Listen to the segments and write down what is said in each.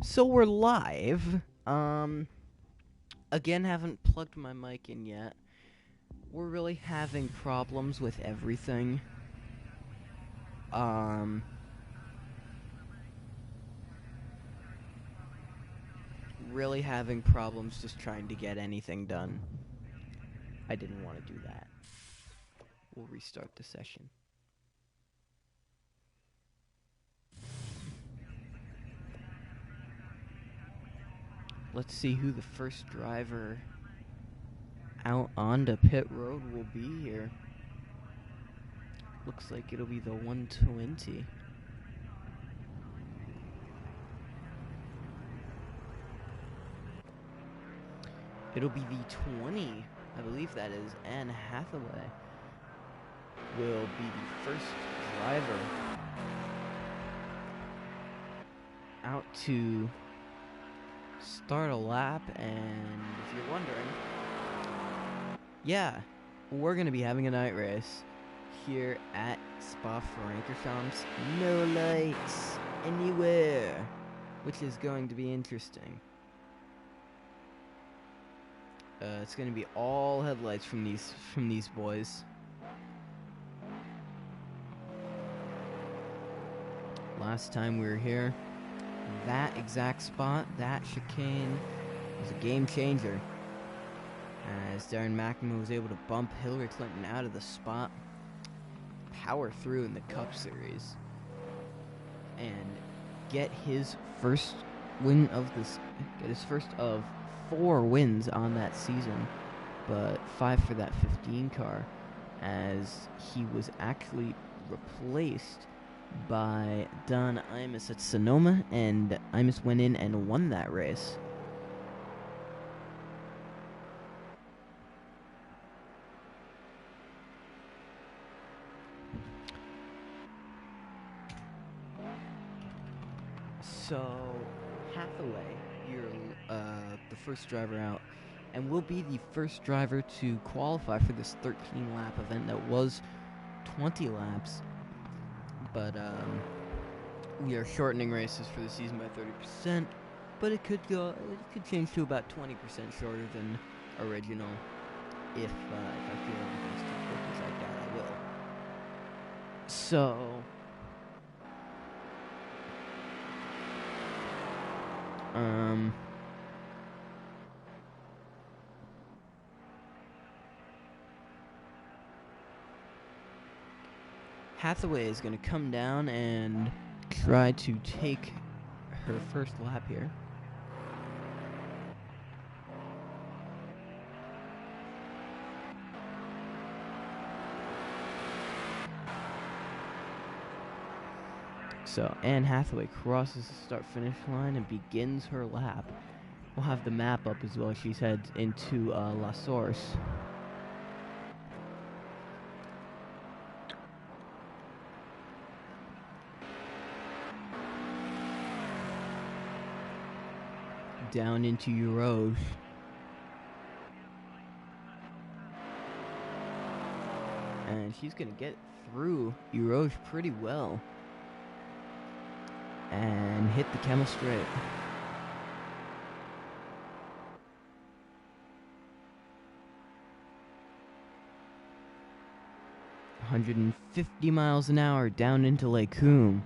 So we're live. Again, haven't plugged my mic in yet. We're really having problems with everything. Really having problems just trying to get anything done. I didn't want to do that. We'll restart the session. Let's see who the first driver out onto pit road will be here. Looks like it'll be the 120. It'll be the 20. I believe that is Anne Hathaway will be the first driver out to start a lap. And if you're wondering, yeah, we're going to be having a night race here at Spa-Francorchamps. No lights anywhere, which is going to be interesting. It's going to be all headlights from these boys. Last time we were here, that exact spot, that chicane, was a game changer. As Darren McNamara was able to bump Hillary Clinton out of the spot, power through in the Cup Series, and get his first win of this, get his first of 4 wins on that season, but 5 for that 15 car, as he was actually replaced by Don Imus at Sonoma, and Imus went in and won that race. So, Hathaway, you're the first driver out, and will be the first driver to qualify for this 13-lap event that was 20 laps. But we are shortening races for the season by 30%, but it could change to about 20% shorter than original if I feel everything's too quick, as I doubt I will. So Hathaway is going to come down and try to take her first lap here. So Anne Hathaway crosses the start-finish line and begins her lap. We'll have the map up as well. She's headed into La Source. Down into Uroge. And she's going to get through Uroge pretty well. And hit the Camel Straight. $150 miles an hour down into Lake Coombe.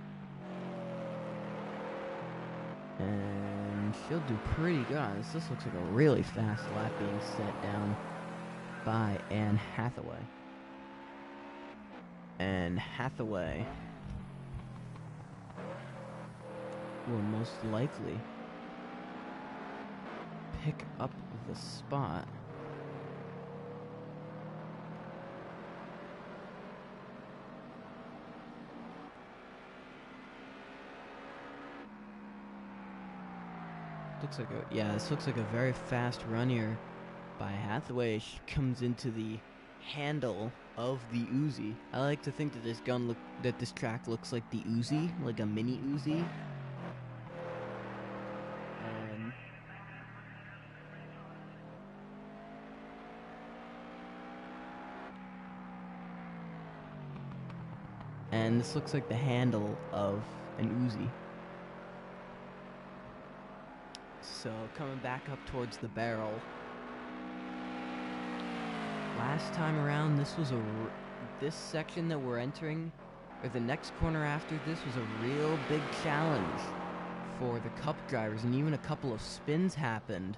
And she'll do pretty good on this. This looks like a really fast lap being set down by Anne Hathaway. And Hathaway will most likely pick up the spot. This looks like a very fast run here by Hathaway. She comes into the handle of the Uzi. I like to think that this track looks like the Uzi, like a mini Uzi. And this looks like the handle of an Uzi. so coming back up towards the barrel. Last time around, this section that we're entering, or the next corner after this, was a real big challenge for the Cup drivers, and even a couple of spins happened.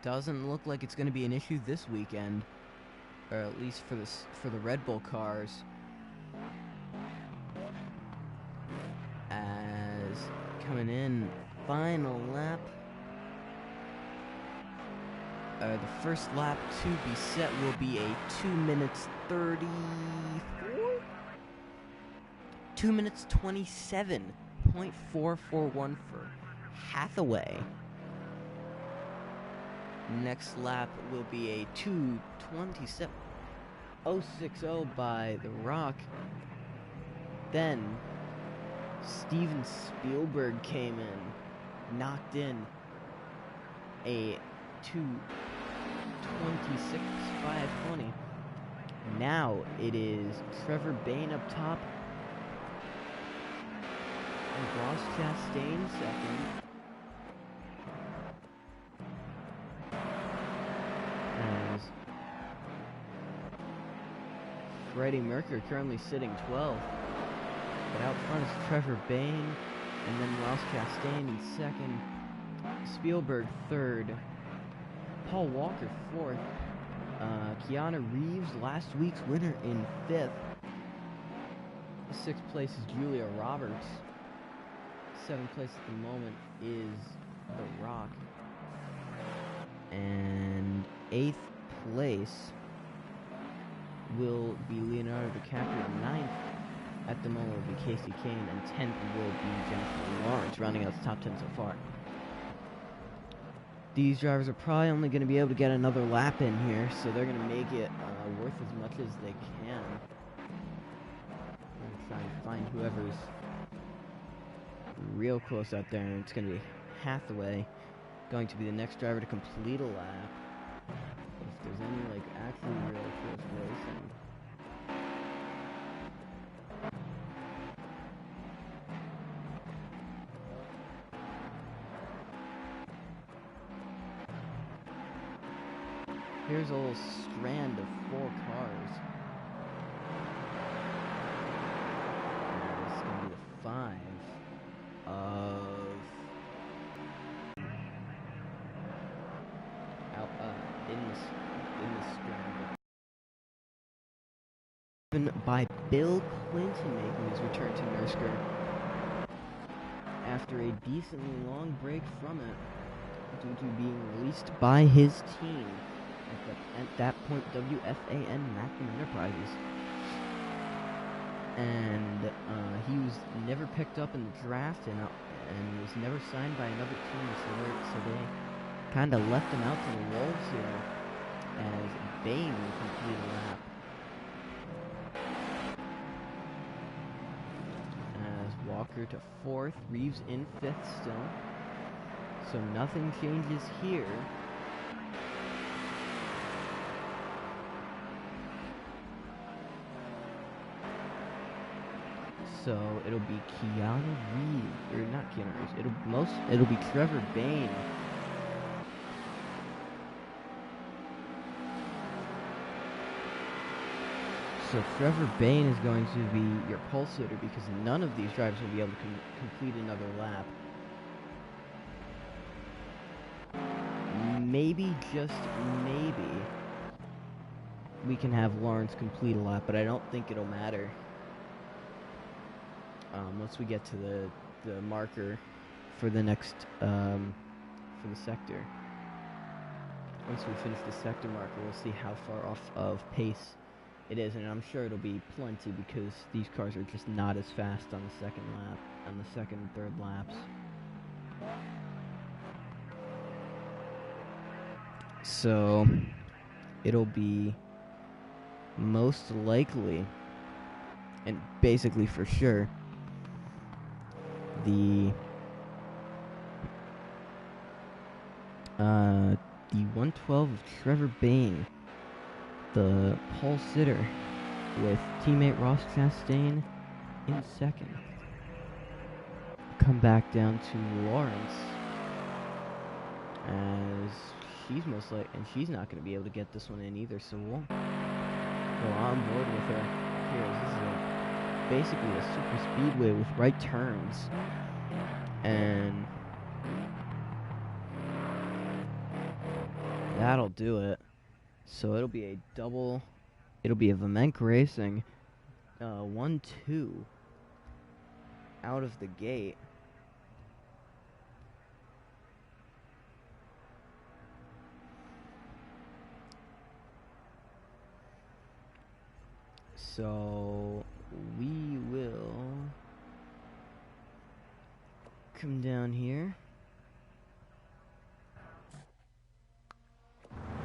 Doesn't look like it's going to be an issue this weekend, or at least for the Red Bull cars. As coming in, final lap. The first lap to be set will be a 2 minutes 34? 2 minutes 27.441 for Hathaway. Next lap will be a 2:27.060 by The Rock. Then Steven Spielberg came in, knocked in a 2:26.520. Now it is Trevor Bayne up top, and Ross Chastain second. As Freddie Mercury currently sitting 12th. But out front is Trevor Bayne, and then Ross Chastain in second. Spielberg third. Paul Walker fourth. Keanu Reeves, last week's winner, in fifth. Sixth place is Julia Roberts. Seventh place at the moment is The Rock. And eighth place will be Leonardo DiCaprio. Ninth at the moment will be Casey Kane, and 10th will be Jennifer Lawrence, rounding out the top 10 so far. These drivers are probably only going to be able to get another lap in here, so they're going to make it worth as much as they can. I'm going to try and find whoever's real close out there, and it's going to be Hathaway, going to be the next driver to complete a lap. If there's any, actually real close racing. Here's a little strand of 4 cars. And this is going to be the 5 of in this strand. By Bill Clinton making his return to Nurrscur after a decently long break from it due to being released by his team. At that point, WFAN Macklin Enterprises. And he was never picked up in the draft and was never signed by another team, so they kind of left him out to the wolves here as Bayne will complete a lap. As Walker to 4th, Reeves in 5th still. So nothing changes here. So it'll be Keanu Reeves, or not Keanu Reeves. It'll be Trevor Bayne. So Trevor Bayne is going to be your pole sitter because none of these drivers will be able to complete another lap. Maybe, just maybe, we can have Lawrence complete a lap, but I don't think it'll matter. Once we get to the marker for the next, for the sector. Once we finish the sector marker, we'll see how far off of pace it is, and I'm sure it'll be plenty because these cars are just not as fast on the second lap, on the second and third laps. So, it'll be most likely, and basically for sure, the 112 of Trevor Bayne, the pole sitter, with teammate Ross Chastain in second. Come back down to Lawrence as she's most like, and she's not going to be able to get this one in either. So we'll go on board with her here. This is basically a super speedway with right turns, and that'll do it. So it'll be a double. It'll be a Vamenk Racing 1-2 out of the gate. So we will come down here.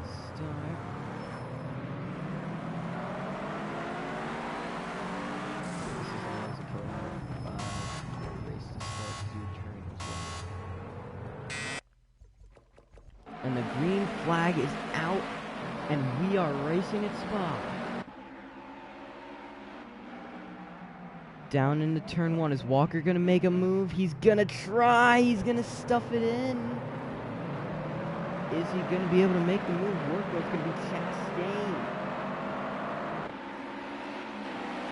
Start. This is always a killer race to start to turn as well. And the green flag is out, and we are racing at Spa. Down into turn 1. Is Walker going to make a move? He's going to try. He's going to stuff it in. Is he going to be able to make the move work, or it's going to be Chastain?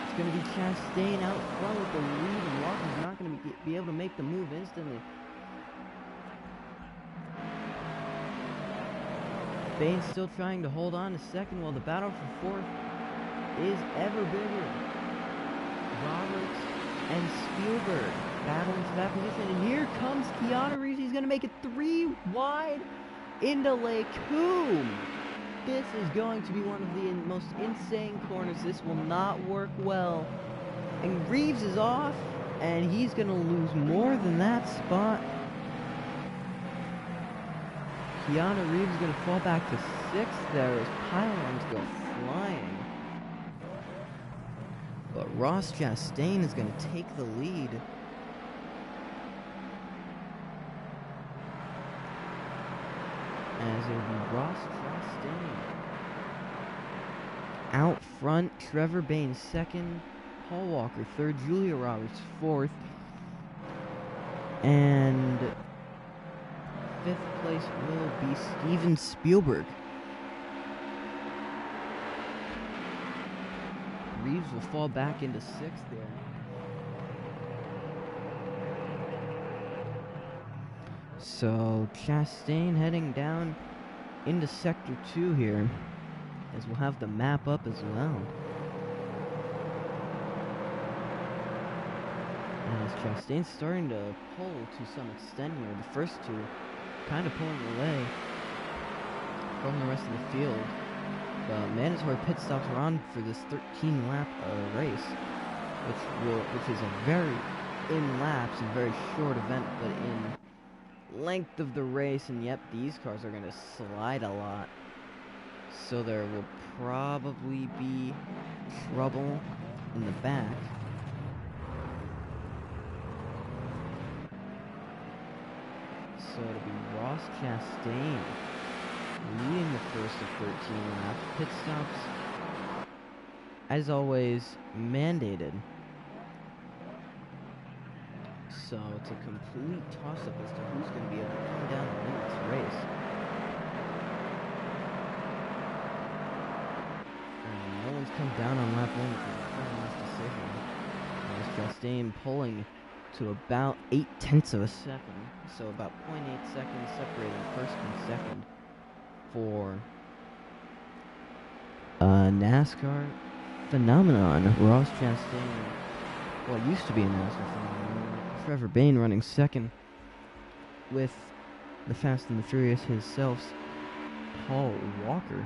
It's going to be Chastain out front with the lead, and Walker's not going to be able to make the move instantly. Bane's still trying to hold on to second, while the battle for fourth is ever bigger. Roberts and Spielberg battling for that position, and here comes Keanu Reeves. He's going to make it 3 wide into Lake Coombe. This is going to be one of the most insane corners. This will not work well, and Reeves is off, and he's going to lose more than that spot. Keanu Reeves is going to fall back to 6th there as pylons go flying. But Ross Chastain is going to take the lead. As it will be Ross Chastain. Out front, Trevor Bayne 2nd, Paul Walker 3rd, Julia Roberts 4th, and 5th place will be Steven Spielberg. Reeves will fall back into 6th there. So Chastain heading down into Sector 2 here, as we'll have the map up as well. As Chastain's starting to pull to some extent here. The first two kind of pulling away from the rest of the field. The mandatory pit stops are on for this 13-lap race, which is a very in laps and very short event, but in length of the race. And yep, these cars are going to slide a lot, so there will probably be trouble in the back. So it'll be Ross Chastain leading the first of 13 laps. Pit stops, as always, mandated. So it's a complete toss-up as to who's going to be able to come down and win this race. And no one's come down on lap 1 for the final decision. Chastain pulling to about 0.8 of a second. So about 0.8 seconds separating first and second for NASCAR phenomenon. Ross Chastain, well, it used to be a NASCAR phenomenon. Trevor Bayne running second with the Fast and the Furious himself, Paul Walker,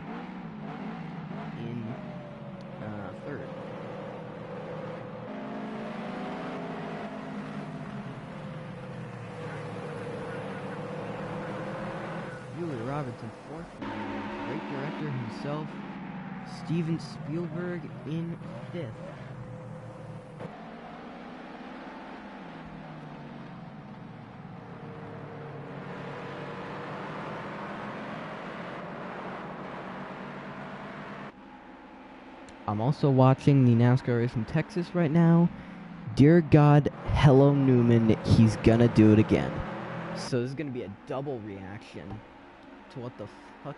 in third. Julia Roberts in fourth, and great director himself, Steven Spielberg, in fifth. I'm also watching the NASCAR race from Texas right now. Dear God, hello Newman, he's gonna do it again. So this is gonna be a double reaction. to what the fuck,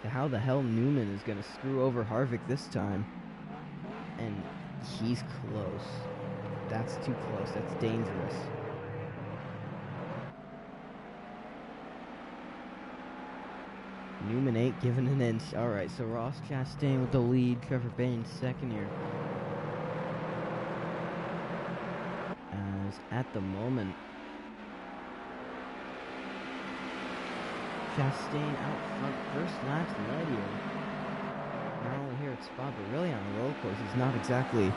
to how the hell Newman is gonna screw over Harvick this time. And he's close. That's too close. That's dangerous. Newman ain't giving an inch. Alright, so Ross Chastain with the lead. Trevor Bayne second here. As at the moment, Chastain out front, first lap's led here. Not only here at Spa, but really on a road course. He's not exactly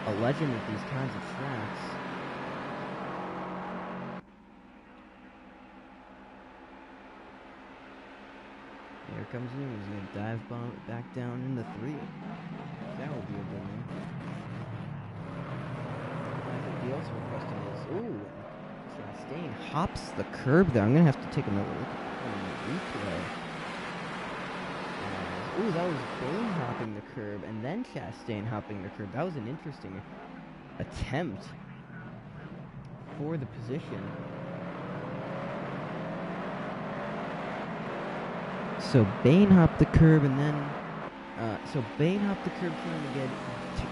a legend at these kinds of tracks. Here comes Newman. He's going to dive bomb back down into 3. That will be a good one. I think the ultimate question is, ooh, Chastain hops the curb there. I'm going to have to take another look at the replay. Ooh, that was Bayne hopping the curb and then Chastain hopping the curb. That was an interesting attempt for the position. So Bayne hopped the curb and then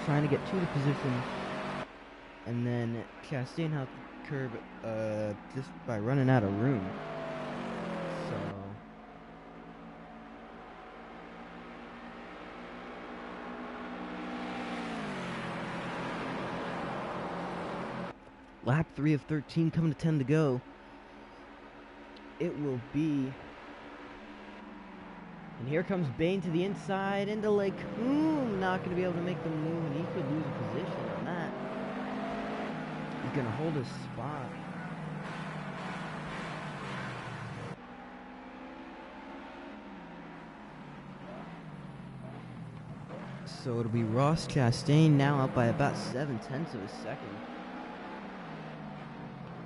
trying to get to the position, and then Chastain hopped the curb just by running out of room. So lap 3 of 13, coming to 10 to go. It will be, and here comes Bayne to the inside into Lake Coombe. Not going to be able to make the move, and he could lose a position on that. He's going to hold his spot. So it'll be Ross Chastain now up by about 7/10 of a second.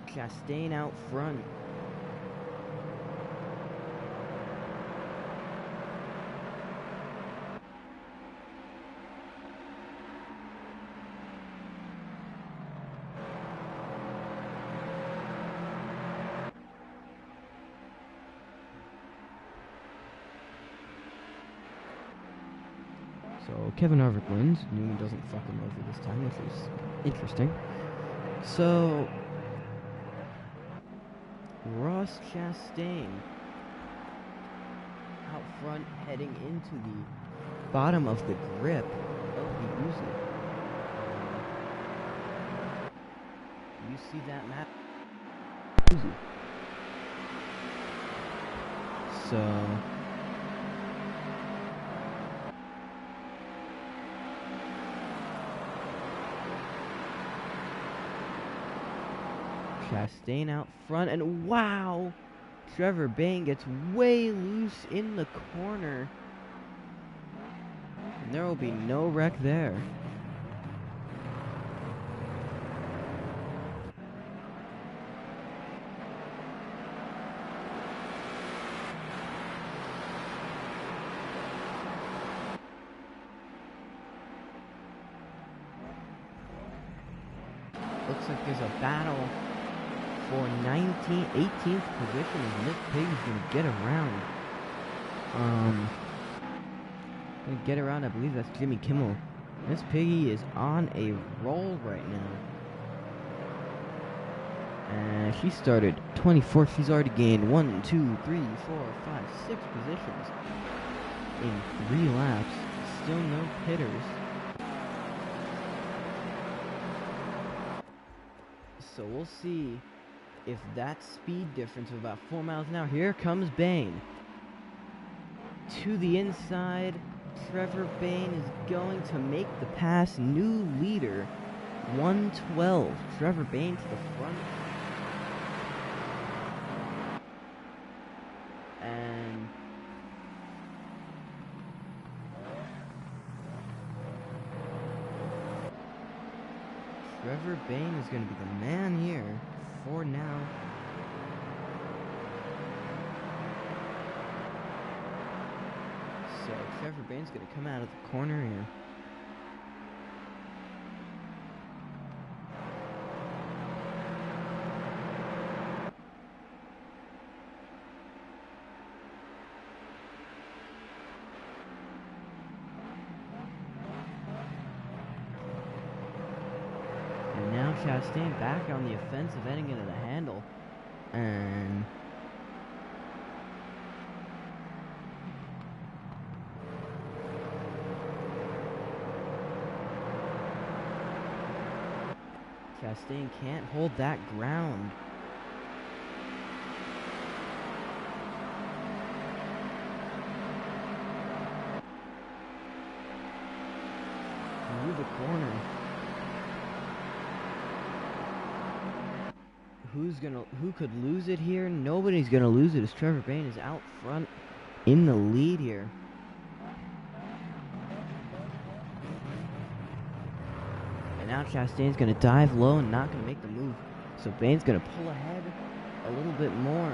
Chastain out front. So Kevin Harvick wins. Newman doesn't fuck him over this time, which is interesting. So Ross Chastain out front, heading into the bottom of the grip of the Uzi. You see that map? Uzi. So Chastain out front, and wow! Trevor Bayne gets way loose in the corner. And there will be no wreck there. Looks like there's a battle for 18th position, and Miss Piggy's gonna get around. I believe that's Jimmy Kimmel. Miss Piggy is on a roll right now. And she started 24th. She's already gained 1, 2, 3, 4, 5, 6 positions in 3 laps. Still no hitters. So we'll see if that speed difference of about 4 miles an hour. Here comes Bayne. To the inside, Trevor Bayne is going to make the pass. New leader, 112. Trevor Bayne to the front. And Trevor Bayne is going to be the man here for now. So Trevor Bayne's going to come out of the corner here. Chastain back on the offensive, heading into the handle. And Chastain can't hold that ground. Through the corner. Who could lose it here? Nobody's gonna lose it as Trevor Bayne is out front in the lead here. And now Chastain's gonna dive low and not gonna make the move. So Bayne's gonna pull ahead a little bit more.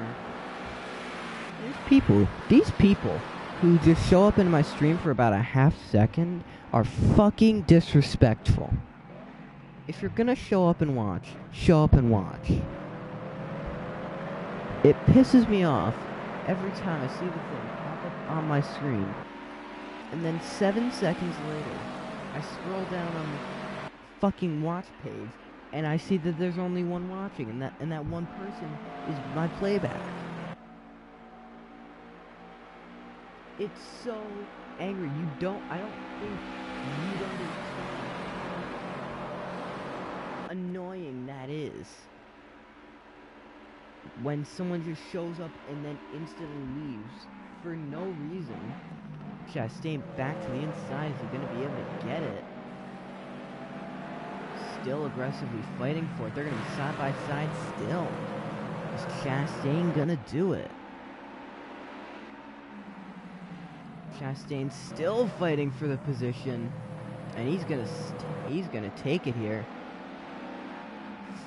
These people who just show up in my stream for about a half second are fucking disrespectful. If you're gonna show up and watch, show up and watch. It pisses me off every time I see the thing pop up on my screen, and then 7 seconds later, I scroll down on the fucking watch page, and I see that there's only one watching, and that one person is my playback. It's so angry. I don't think you understand how annoying that is. When someone just shows up and then instantly leaves for no reason. Chastain back to the inside. Is he going to be able to get it? Still aggressively fighting for it. They're going to be side by side still. Is Chastain going to do it? Chastain's still fighting for the position, and he's gonna take it here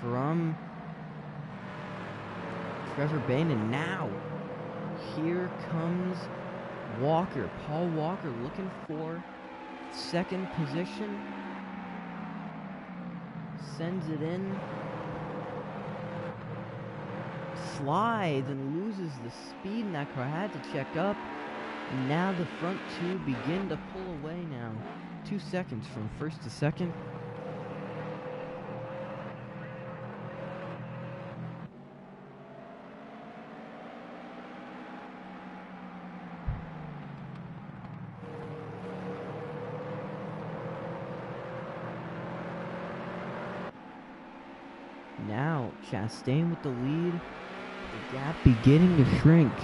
from Trevor Bayne, and now here comes Walker. Paul Walker looking for second position, sends it in, slides and loses the speed, and that car had to check up. Now the front two begin to pull away now. 2 seconds from first to second. Now Chastain with the lead. The gap beginning to shrink.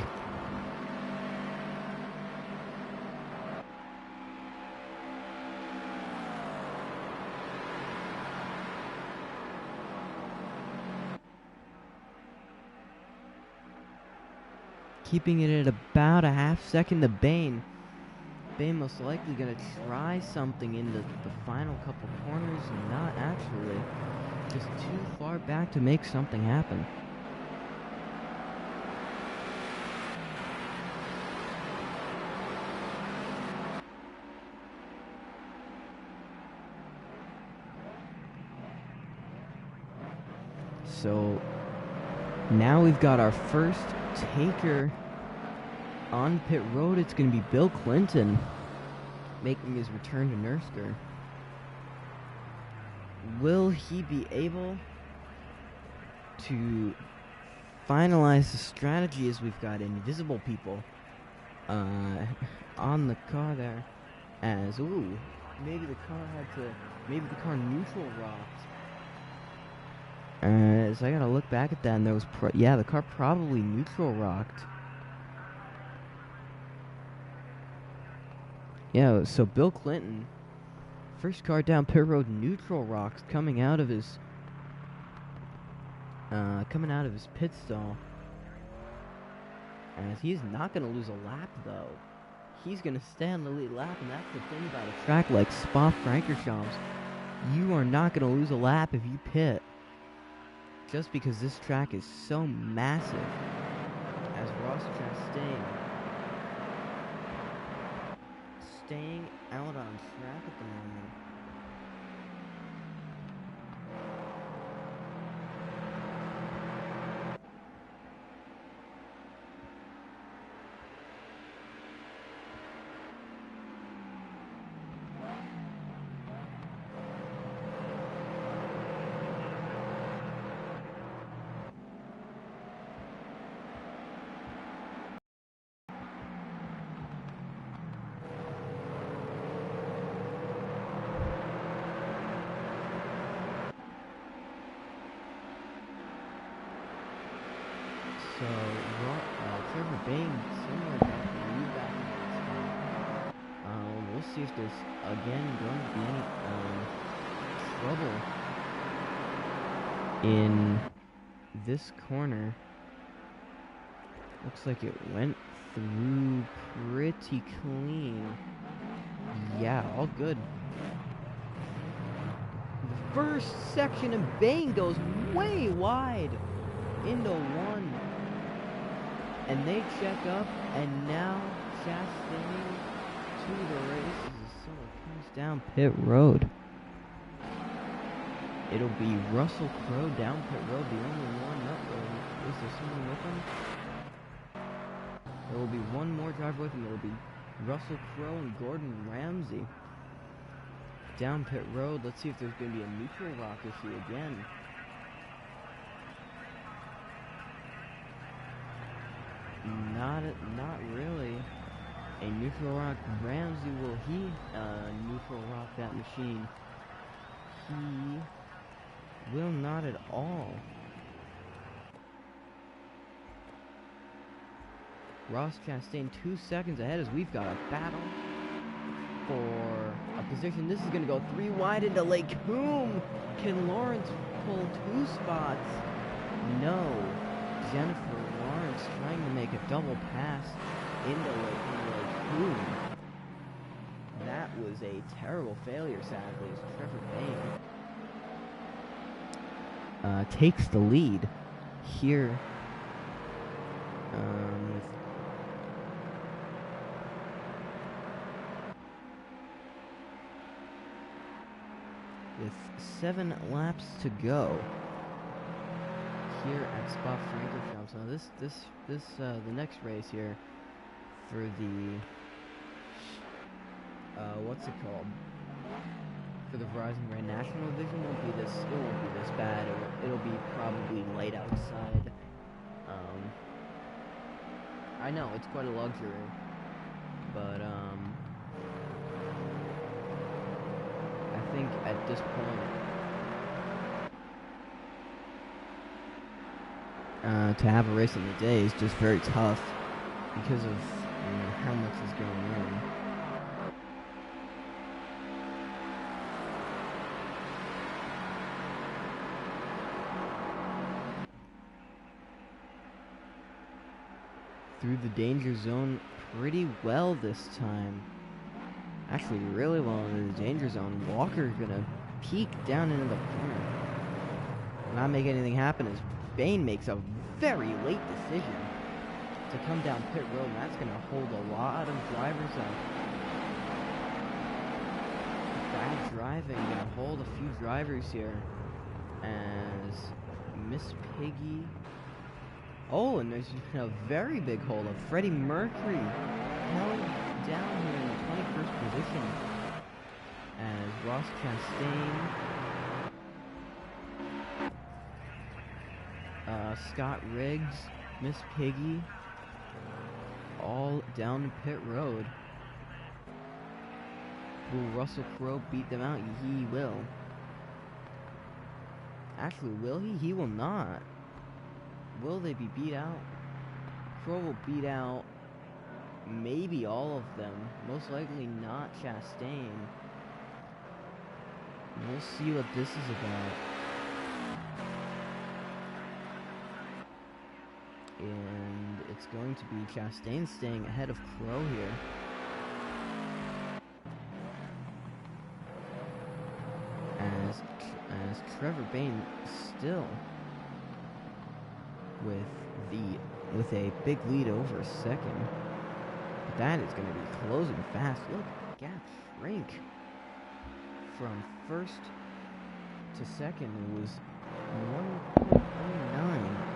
Keeping it at about a half second to Bayne. Bayne most likely going to try something in the final couple corners, and not actually. Just too far back to make something happen. So now we've got our first taker on pit road. It's going to be Bill Clinton making his return to Nurrscur. Will he be able to finalize the strategy, as we've got invisible people on the car there? As, ooh, maybe the car neutral rocked. So I gotta look back at that, and there was, the car probably neutral rocked. Yeah, so Bill Clinton, first car down pit road, neutral rocks coming out of his pit stall. As he's not gonna lose a lap though. He's gonna stay on the lead lap, and that's the thing about a track like Spa-Francorchamps. You are not gonna lose a lap if you pit. Just because this track is so massive. As Ross Chastain staying out on track at the moment. So, Trevor Bain, similar to lead back in this time. We'll see if there's, again, going to be any trouble in this corner. Looks like it went through pretty clean. Yeah, all good. The first section of Bain goes way wide into one. And they check up, and now Chastain to the races. So it comes down pit road. It'll be Russell Crowe down pit road, the only one up there. Is there someone with him? There will be one more driver with him. It will be Russell Crowe and Gordon Ramsay. Down pit road. Let's see if there's going to be a neutral rock issue again. Not really. A neutral rock. Ramsay, will he neutral rock that machine? He will not at all. Ross Chastain 2 seconds ahead as we've got a battle for a position. This is going to go 3 wide into Lake Coombe. Can Lawrence pull 2 spots? No. Jennifer Lawrence trying to make a double pass into Lake Coombe. That was a terrible failure, sadly, as Trevor Bain takes the lead here with 7 laps to go here at Spa-Francorchamps. So the next race here for the what's it called? For the Verizon Grand National Division won't be this. It won't be this bad. It'll be probably light outside. I know it's quite a luxury, but I think at this point, to have a race in the day is just very tough because of how much is going on. Through the danger zone pretty well this time. Actually, really well into the danger zone. Walker's gonna peek down into the corner. Not make anything happen as Bain makes a very late decision to come down pit road, and that's gonna hold a lot of drivers up. Bad driving gonna hold a few drivers here as Miss Piggy. Oh, and there's a very big hold of Freddie Mercury held down here in the 21st position as Ross Chastain, Scott Riggs, Miss Piggy, all down pit road. Will Russell Crowe beat them out? He will. Actually, will he? He will not. Will they be beat out? Crowe will beat out maybe all of them. Most likely not Chastain. We'll see what this is about. And it's going to be Chastain staying ahead of Crowe here. As Trevor Bain still with a big lead over second. But that is going to be closing fast. Look, gap shrink from first to second. It was 1.09.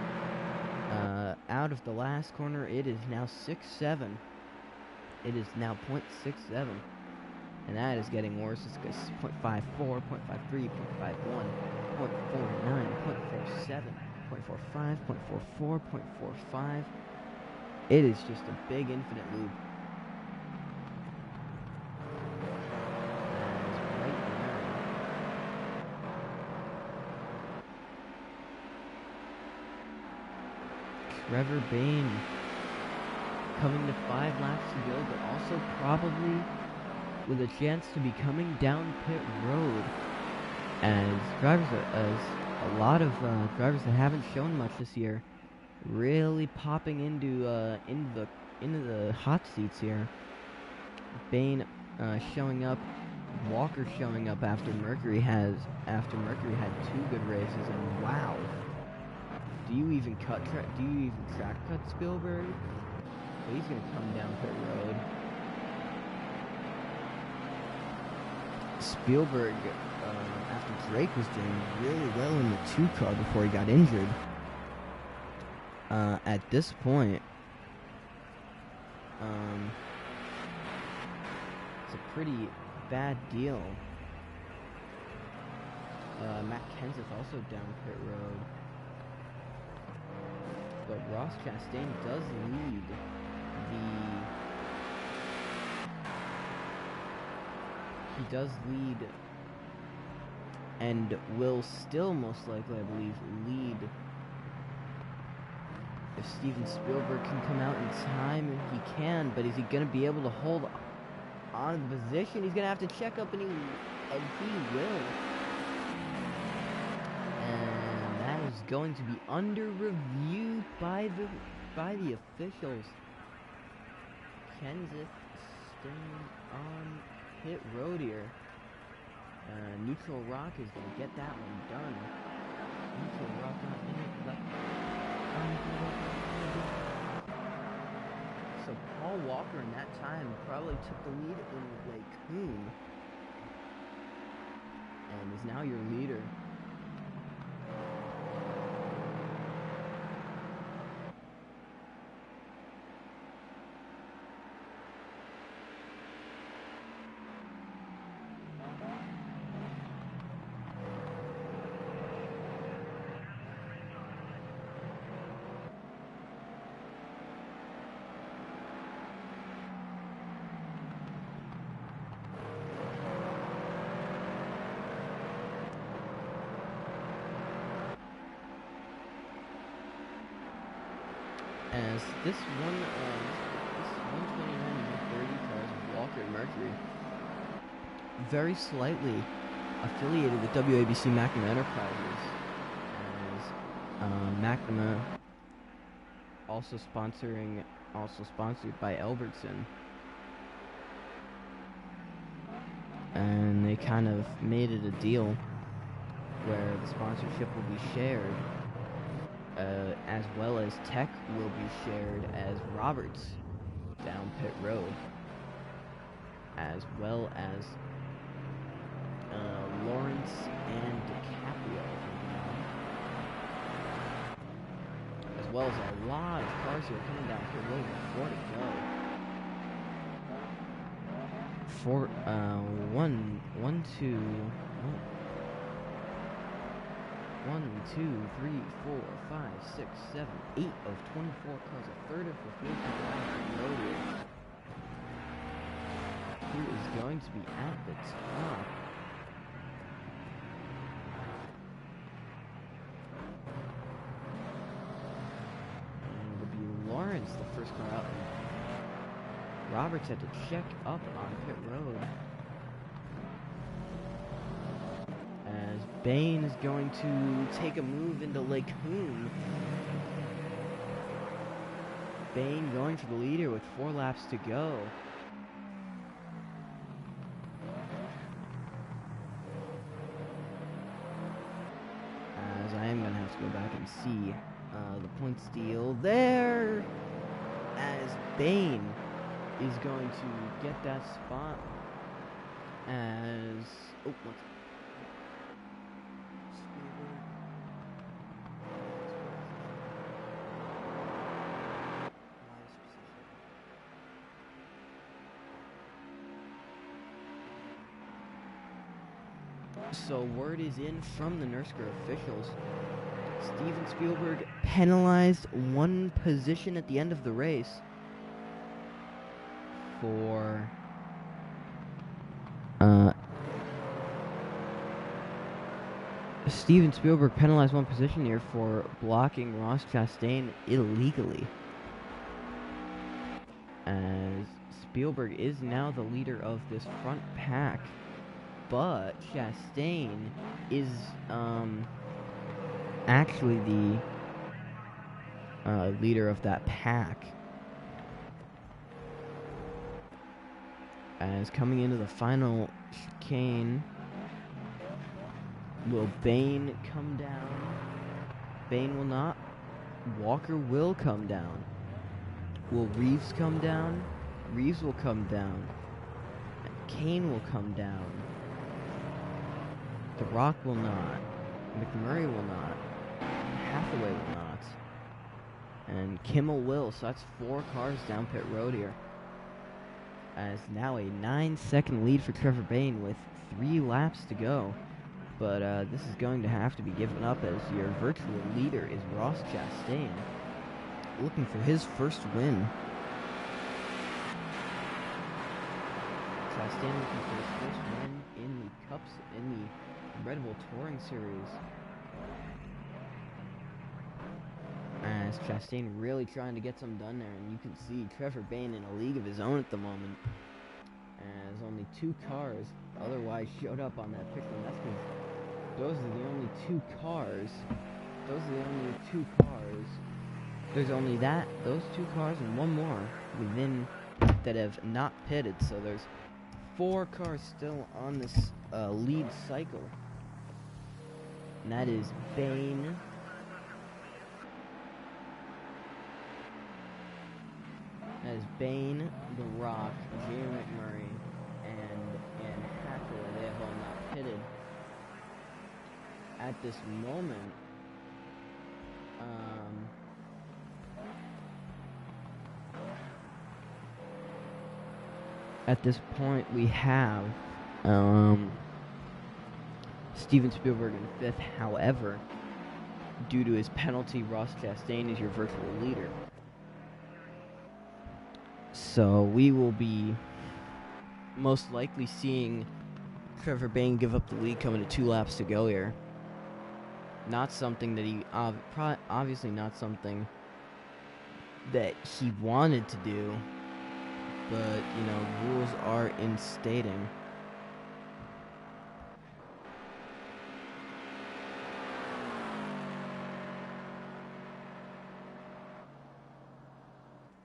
Out of the last corner, it is now 6.7. It is now 0.67. And that is getting worse. It's 0.54, 0.53, 0.51, 0.49, 0.47. 0.45, 0.44, 0.45. It is just a big infinite loop. Right there. Trevor Bayne coming to 5 laps to go, but also probably with a chance to be coming down pit road, as a lot of drivers that haven't shown much this year, really popping into the hot seats here. Bayne showing up, Walker showing up after Mercury had 2 good races, and wow, do you even track cut Spielberg? Well, he's gonna come down pit road. Spielberg, after Drake was doing really well in the 2 car before he got injured. At this point, it's a pretty bad deal. Matt Kenseth also down pit road. But Ross Chastain does lead and will still most likely, I believe, lead. If Steven Spielberg can come out in time, he can, but is he going to be able to hold on to the position? He's going to have to check up, and he will. And that is going to be under review by the officials. Kenseth staying on pit road here. Neutral Rock is going to get that one done. Neutral Rock not in it, but so Paul Walker in that time probably took the lead in Lake Coon and is now your leader. As this 129-130 cars of Walker and Mercury, very slightly affiliated with WABC McNamara Enterprises, as McNamara also sponsored by Albertson, and they kind of made it a deal where the sponsorship will be shared. As well as tech will be shared as Roberts down pit road, as well as Lawrence and DiCaprio, as well as a lot of cars here coming down pit road with 4 to go. 1, 2, 3, 4, 5, 6, 7, 8 of 24 cars, a third of the field loaded. Who is going to be at the top? And it would be Lawrence, the first car out. Roberts had to check up on pit road. As Bayne is going to take a move into Lake Hoon. Bayne going for the leader with 4 laps to go. As I am going to have to go back and see the point steal there. As Bayne is going to get that spot. As... oh, what's... So word is in from the Nurrscur officials. Steven Spielberg penalized 1 position at the end of the race for Steven Spielberg penalized one position here for blocking Ross Chastain illegally. As Spielberg is now the leader of this front pack, but Chastain is actually the leader of that pack. As coming into the final chicane, will Bane come down? Bane will not. Walker will come down. Will Reeves come down? Reeves will come down. Kane will come down. The Rock will not. McMurray will not. Hathaway will not. And Kimmel will. So that's 4 cars down pit road here. As now a 9-second lead for Trevor Bayne with 3 laps to go. But this is going to have to be given up as your virtual leader is Ross Chastain, looking for his first win. Chastain looking for his first win in the Cups, in the Red Bull Touring Series. As Chastain really trying to get some done there, and you can see Trevor Bayne in a league of his own at the moment, as only 2 cars otherwise showed up on that picture. That's because those are the only 2 cars. Those are the only 2 cars. There's only those 2 cars and 1 more within that have not pitted. So there's 4 cars still on this lead cycle. And that is Bayne, The Rock, Jamie McMurray, and Hathaway. They have all not pitted at this moment. At this point, we have Steven Spielberg in 5th. However, due to his penalty, Ross Chastain is your virtual leader. So we will be most likely seeing Trevor Bayne give up the lead coming to 2 laps to go here. Not something that he, obviously not something that he wanted to do, but, you know, rules are instating.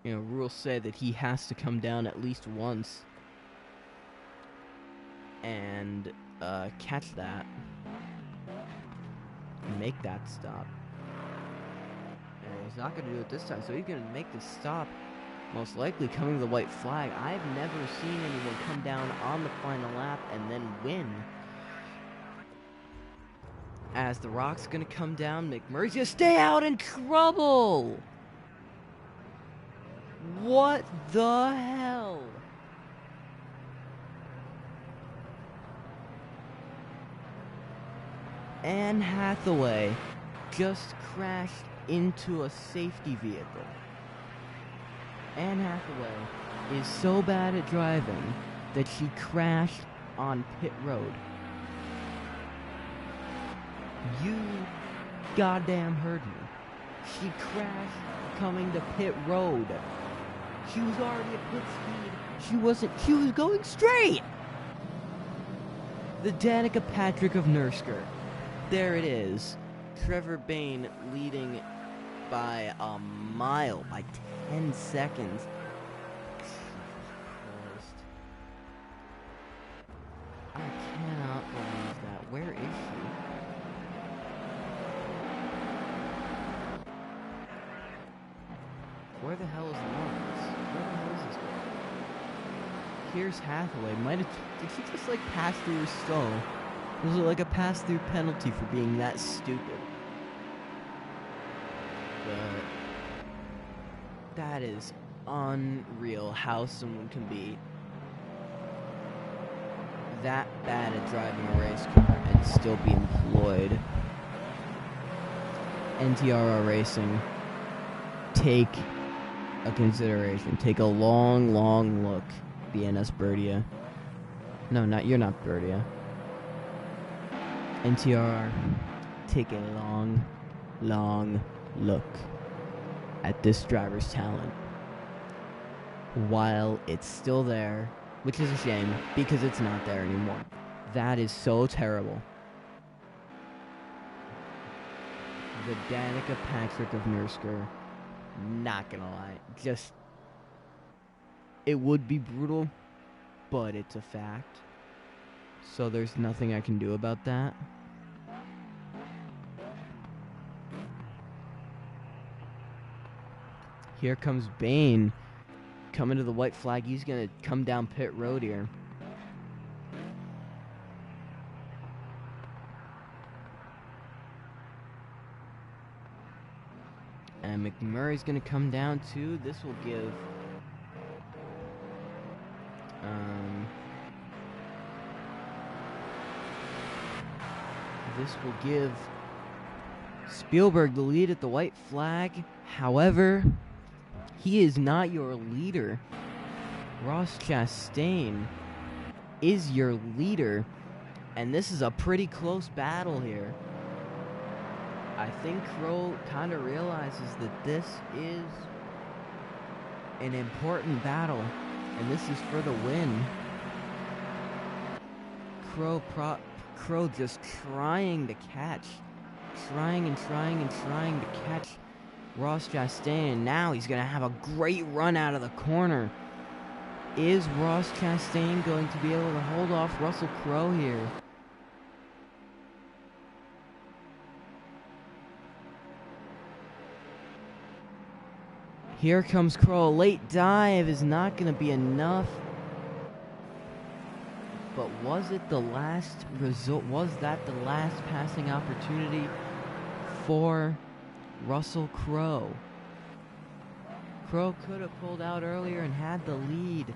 You know, rules say that he has to come down at least once and catch that and make that stop. And he's not going to do it this time, so he's going to make the stop, most likely coming to the white flag. I've never seen anyone come down on the final lap and then win. As the Rock's going to come down, McMurray's going to stay out in trouble. What the hell? Anne Hathaway just crashed into a safety vehicle. Anne Hathaway is so bad at driving that she crashed on pit road. You goddamn heard me. She crashed coming to pit road. She was already at pit speed. She was going straight. The Danica Patrick of Nurrscur. There it is. Trevor Bayne leading by a mile, by 10 seconds. I cannot believe that. Where is she? Where the hell is Lawrence? Where the hell is this guy? Here's Hathaway. Did she just like pass through her stall? Was it like a pass-through penalty for being that stupid? But that is unreal how someone can be that bad at driving a race car and still be employed. NTRR Racing, take a consideration. Take a long, long look. BNS Birdia. No, you're not Birdia. NTR, take a long, long look at this driver's talent while it's still there, which is a shame because it's not there anymore. That is so terrible. The Danica Patrick of Nurrscur, not gonna lie, just, it would be brutal, but it's a fact. So there's nothing I can do about that. Here comes Bane, coming to the white flag. He's gonna come down pit road here. And McMurray's gonna come down too. This will give Spielberg the lead at the white flag. However, he is not your leader. Ross Chastain is your leader, and this is a pretty close battle here. I think Crow kind of realizes that this is an important battle, and this is for the win. Crow just trying to catch, trying to catch Ross Chastain, and now he's going to have a great run out of the corner. Is Ross Chastain going to be able to hold off Russell Crowe here? Here comes Crowe. A late dive is not going to be enough. But was it the last result? Was that the last passing opportunity for Russell Crowe? Crowe could have pulled out earlier and had the lead.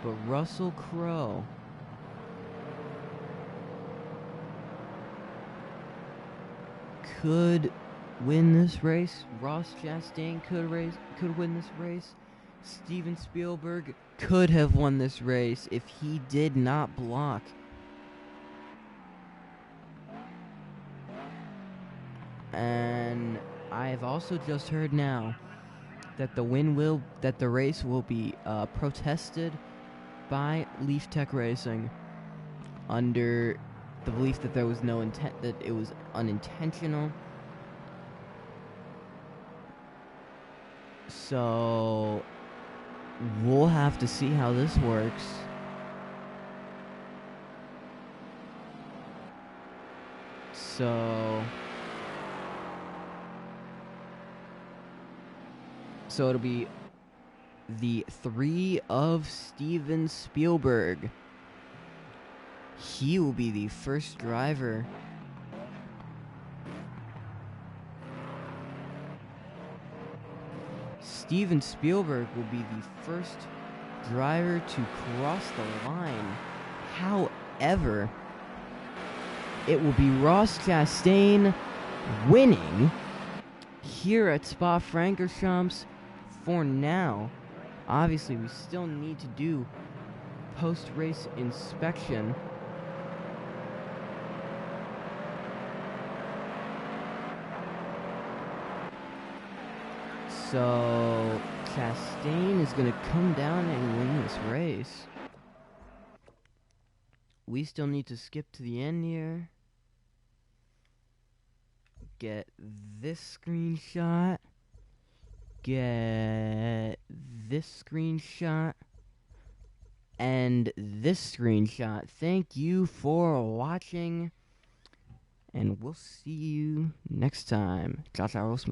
But Russell Crowe could win this race. Ross Chastain could win this race. Steven Spielberg could have won this race if he did not block. And I have also just heard now that the race will be protested by Leaf Tech Racing under the belief that there was no intent, that it was unintentional. So we'll have to see how this works. So it'll be the 3 of Steven Spielberg. He will be the first driver Steven Spielberg will be the first driver to cross the line. However, it will be Ross Chastain winning here at Spa-Francorchamps for now. Obviously, we still need to do post-race inspection. So Chastain is going to come down and win this race. We still need to skip to the end here. Get this screenshot. Get this screenshot. And this screenshot. Thank you for watching. And we'll see you next time. Ciao, ciao.